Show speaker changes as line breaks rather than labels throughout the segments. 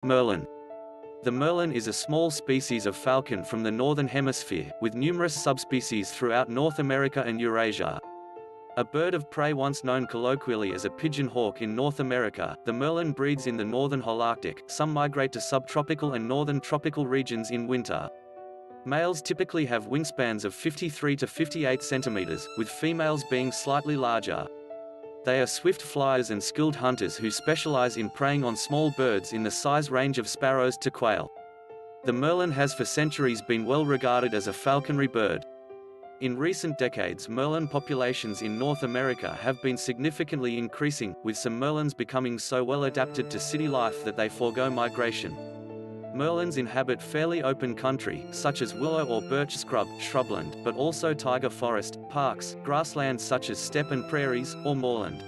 Merlin. The merlin is a small species of falcon from the Northern Hemisphere, with numerous subspecies throughout North America and Eurasia. A bird of prey once known colloquially as a pigeon hawk in North America, the merlin breeds in the northern Holarctic. Some migrate to subtropical and northern tropical regions in winter. Males typically have wingspans of 53 to 58 centimeters, with females being slightly larger. They are swift flyers and skilled hunters who specialize in preying on small birds in the size range of sparrows to quail. The merlin has for centuries been well regarded as a falconry bird. In recent decades, merlin populations in North America have been significantly increasing, with some merlins becoming so well adapted to city life that they forego migration. Merlins inhabit fairly open country, such as willow or birch scrub, shrubland, but also taiga forest, parks, grasslands such as steppe and prairies, or moorland.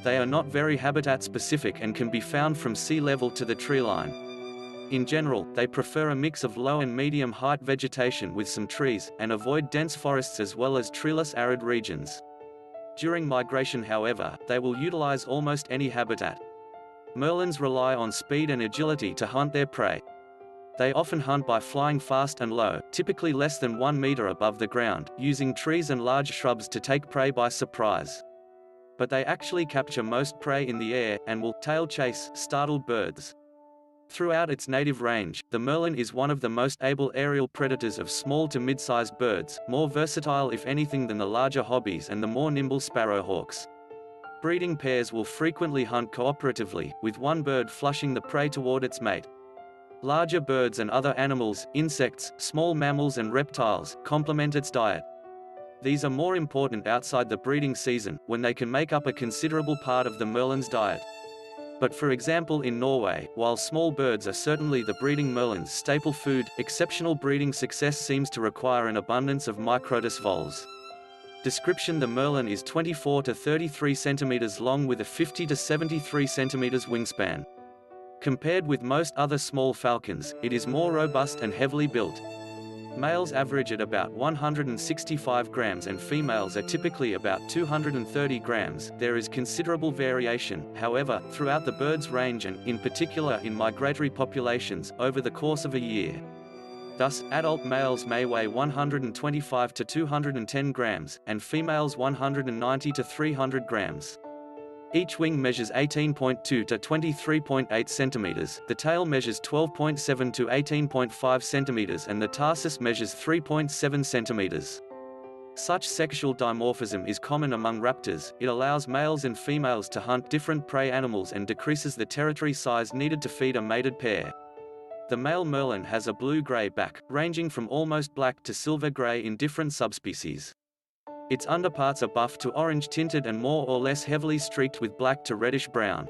They are not very habitat specific and can be found from sea level to the treeline. In general, they prefer a mix of low and medium height vegetation with some trees, and avoid dense forests as well as treeless arid regions. During migration, however, they will utilize almost any habitat. Merlins rely on speed and agility to hunt their prey. They often hunt by flying fast and low, typically less than 1 meter above the ground, using trees and large shrubs to take prey by surprise. But they actually capture most prey in the air, and will tail chase startled birds. Throughout its native range, the merlin is one of the most able aerial predators of small to mid-sized birds, more versatile if anything than the larger hobbies and the more nimble sparrowhawks. Breeding pairs will frequently hunt cooperatively, with one bird flushing the prey toward its mate. Larger birds and other animals, insects, small mammals and reptiles, complement its diet. These are more important outside the breeding season, when they can make up a considerable part of the merlin's diet. But for example in Norway, while small birds are certainly the breeding merlin's staple food, exceptional breeding success seems to require an abundance of Microtus voles. Description: the merlin is 24 to 33 centimeters long with a 50 to 73 centimeters wingspan. Compared with most other small falcons, it is more robust and heavily built. Males average at about 165 grams and females are typically about 230 grams. There is considerable variation, however, throughout the bird's range and, in particular in migratory populations, over the course of a year. Thus, adult males may weigh 125 to 210 grams, and females 190 to 300 grams. Each wing measures 18.2 to 23.8 centimeters, the tail measures 12.7 to 18.5 centimeters and the tarsus measures 3.7 centimeters. Such sexual dimorphism is common among raptors. It allows males and females to hunt different prey animals and decreases the territory size needed to feed a mated pair. The male merlin has a blue-gray back, ranging from almost black to silver-gray in different subspecies. Its underparts are buff to orange-tinted and more or less heavily streaked with black to reddish-brown.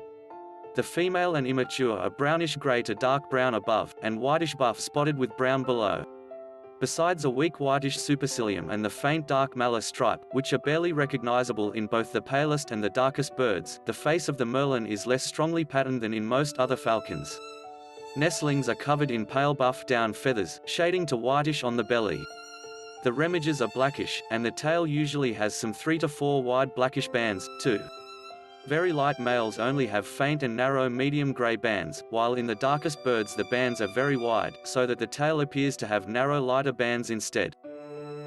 The female and immature are brownish-gray to dark brown above, and whitish-buff spotted with brown below. Besides a weak whitish supercilium and the faint dark malar stripe, which are barely recognizable in both the palest and the darkest birds, the face of the merlin is less strongly patterned than in most other falcons. Nestlings are covered in pale buff down feathers, shading to whitish on the belly. The remiges are blackish, and the tail usually has some 3 to 4 wide blackish bands, too. Very light males only have faint and narrow medium gray bands, while in the darkest birds the bands are very wide, so that the tail appears to have narrow lighter bands instead.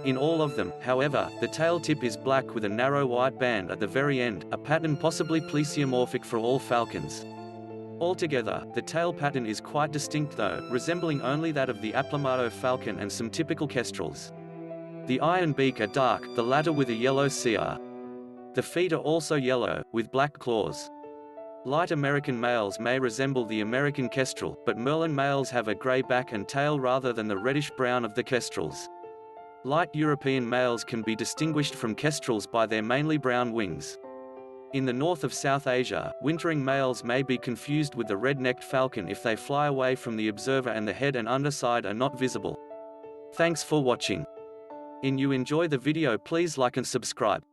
In all of them, however, the tail tip is black with a narrow white band at the very end, a pattern possibly plesiomorphic for all falcons. Altogether, the tail pattern is quite distinct though, resembling only that of the aplomado falcon and some typical kestrels. The eye and beak are dark, the latter with a yellow cere. The feet are also yellow, with black claws. Light American males may resemble the American kestrel, but merlin males have a gray back and tail rather than the reddish-brown of the kestrels. Light European males can be distinguished from kestrels by their mainly brown wings. In the north of South Asia, wintering males may be confused with the red-necked falcon if they fly away from the observer and the head and underside are not visible. Thanks for watching. If you enjoy the video, please like and subscribe.